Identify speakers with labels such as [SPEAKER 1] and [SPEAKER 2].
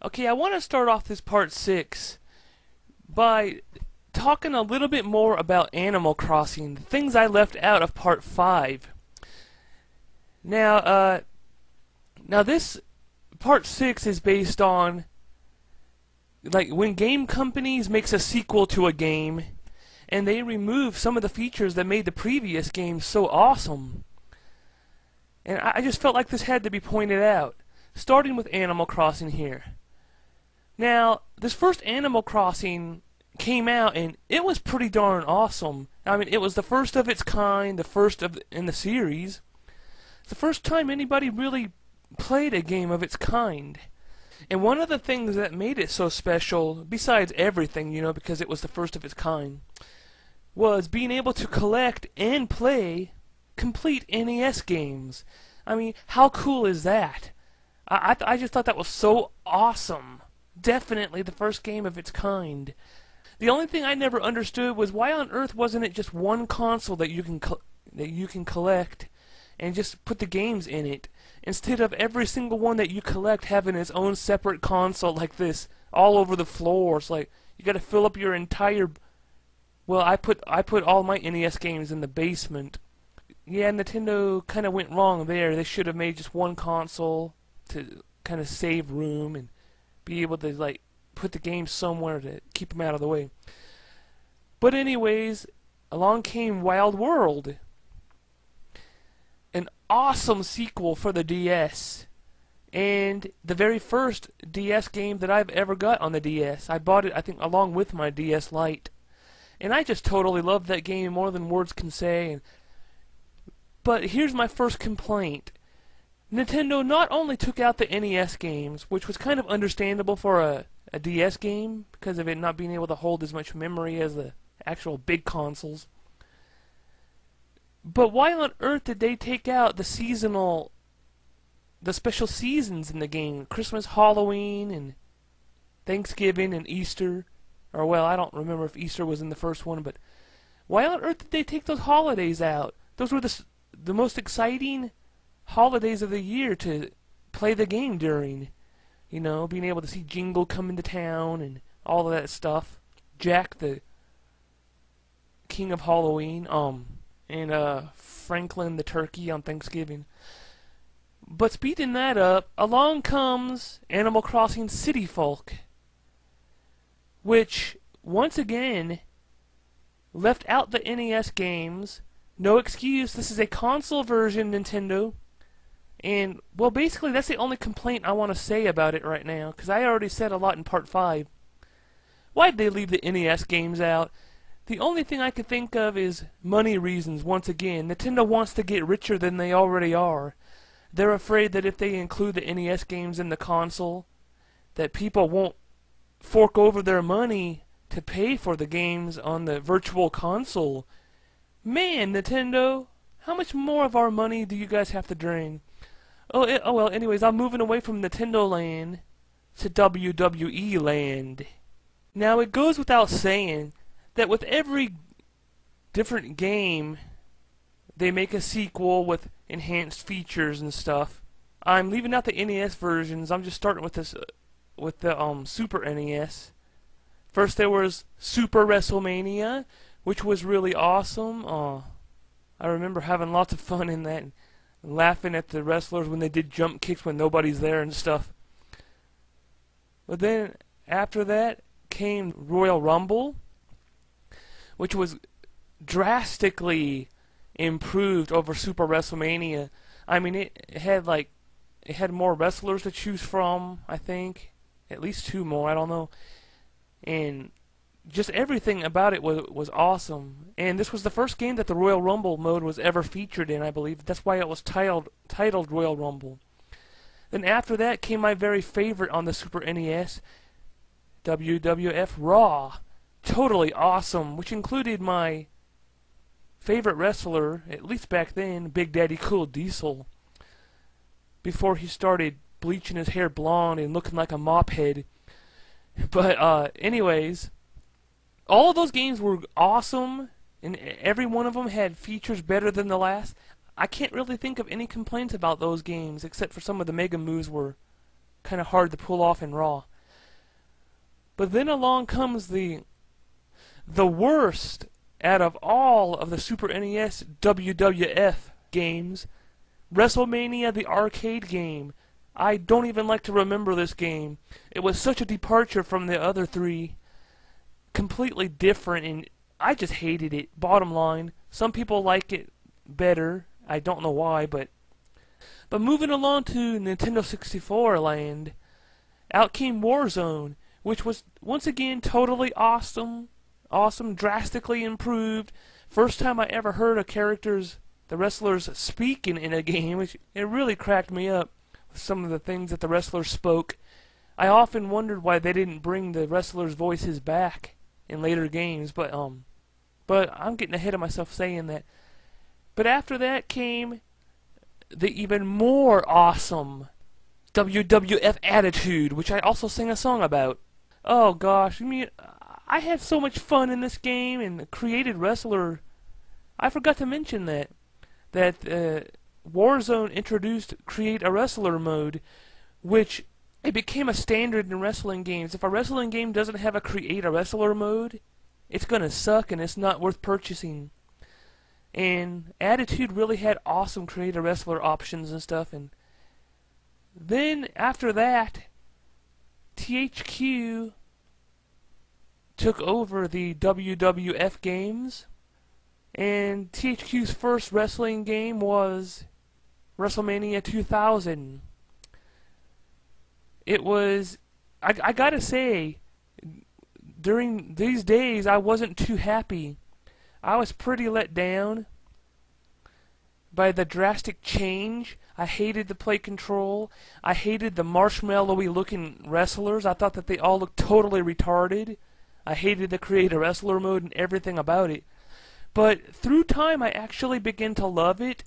[SPEAKER 1] Okay, I want to start off this part 6 by talking a little bit more about Animal Crossing, the things I left out of part 5. Now, this part 6 is based on like when game companies makes a sequel to a game and they remove some of the features that made the previous game so awesome. And I just felt like this had to be pointed out, starting with Animal Crossing here. Now, this first Animal Crossing came out and it was pretty darn awesome. I mean, it was the first of its kind, the first in the series. It's the first time anybody really played a game of its kind. And one of the things that made it so special, besides everything, because it was the first of its kind, was being able to collect and play complete NES games. I mean, how cool is that? I just thought that was so awesome. Definitely the first game of its kind. The only thing I never understood was why on earth wasn't it just one console that you can collect and just put the games in it, instead of every single one that you collect having its own separate console like this all over the floor. It's like you got to fill up your entire. Well, I put all my NES games in the basement. Yeah, Nintendo kind of went wrong there. They should have made just one console to kind of save room and be able to like put the games somewhere to keep them out of the way. But anyways, along came Wild World, an awesome sequel for the DS, and the very first DS game that I've ever got on the DS. I bought it, I think, along with my DS Lite, and I just totally loved that game more than words can say. But here's my first complaint. Nintendo not only took out the NES games, which was kind of understandable for a DS game because of it not being able to hold as much memory as the actual big consoles, but why on earth did they take out the special seasons in the game? Christmas, Halloween, and Thanksgiving, and Easter. Or, well, I don't remember if Easter was in the first one, but why on earth did they take those holidays out? Those were the most exciting holidays of the year to play the game during. Being able to see Jingle come into town and all of that stuff. Jack, the King of Halloween, and Franklin the turkey on Thanksgiving. But speeding that up, along comes Animal Crossing City Folk, which, once again, left out the NES games. No excuse, this is a console version, Nintendo. And, well, basically, that's the only complaint I want to say about it right now, because I already said a lot in Part 5. Why'd they leave the NES games out? The only thing I could think of is money reasons, once again. Nintendo wants to get richer than they already are. They're afraid that if they include the NES games in the console, that people won't fork over their money to pay for the games on the virtual console. Man, Nintendo, how much more of our money do you guys have to drain? Oh well, anyways, I'm moving away from Nintendo Land to WWE Land. Now, it goes without saying that with every different game, they make a sequel with enhanced features and stuff. I'm leaving out the NES versions. I'm just starting with this, with the Super NES. First, there was Super WrestleMania, which was really awesome. I remember having lots of fun in that, and laughing at the wrestlers when they did jump kicks when nobody's there and stuff. But then, after that, came Royal Rumble, which was drastically improved over Super WrestleMania. I mean, it had more wrestlers to choose from, I think. At least 2 more, I don't know. And just everything about it was awesome. And this was the first game that the Royal Rumble mode was ever featured in, I believe. That's why it was titled Royal Rumble. Then after that came my very favorite on the Super NES, WWF Raw. Totally awesome, which included my favorite wrestler, at least back then, Big Daddy Cool Diesel, before he started bleaching his hair blonde and looking like a mop head. But anyways, all of those games were awesome, and every one of them had features better than the last. I can't really think of any complaints about those games, except for some of the Mega Moves were kind of hard to pull off in Raw. But then along comes the worst out of all of the Super NES WWF games, WrestleMania the arcade game. I don't even like to remember this game. It was such a departure from the other three. Completely different, and I just hated it, bottom line. Some people like it better. I don't know why, but moving along to Nintendo 64 land, out came Warzone, which was once again totally awesome, drastically improved. First time I ever heard the wrestlers speaking in a game, which it really cracked me up with some of the things that the wrestlers spoke. I often wondered why they didn't bring the wrestlers' voices back in later games, but I'm getting ahead of myself saying that. But after that came the even more awesome WWF Attitude, which I also sang a song about. Oh gosh, I mean, I had so much fun in this game, and the created wrestler, I forgot to mention that Warzone introduced Create a Wrestler mode, which it became a standard in wrestling games. If a wrestling game doesn't have a Create a Wrestler mode, it's gonna suck and it's not worth purchasing. And Attitude really had awesome Create a Wrestler options and stuff. And then after that, THQ took over the WWF games, and THQ's first wrestling game was WrestleMania 2000. It was, I gotta say, during these days I wasn't too happy. I was pretty let down by the drastic change. I hated the play control. I hated the marshmallowy looking wrestlers. I thought that they all looked totally retarded. I hated the Create a Wrestler mode and everything about it. But through time I actually began to love it,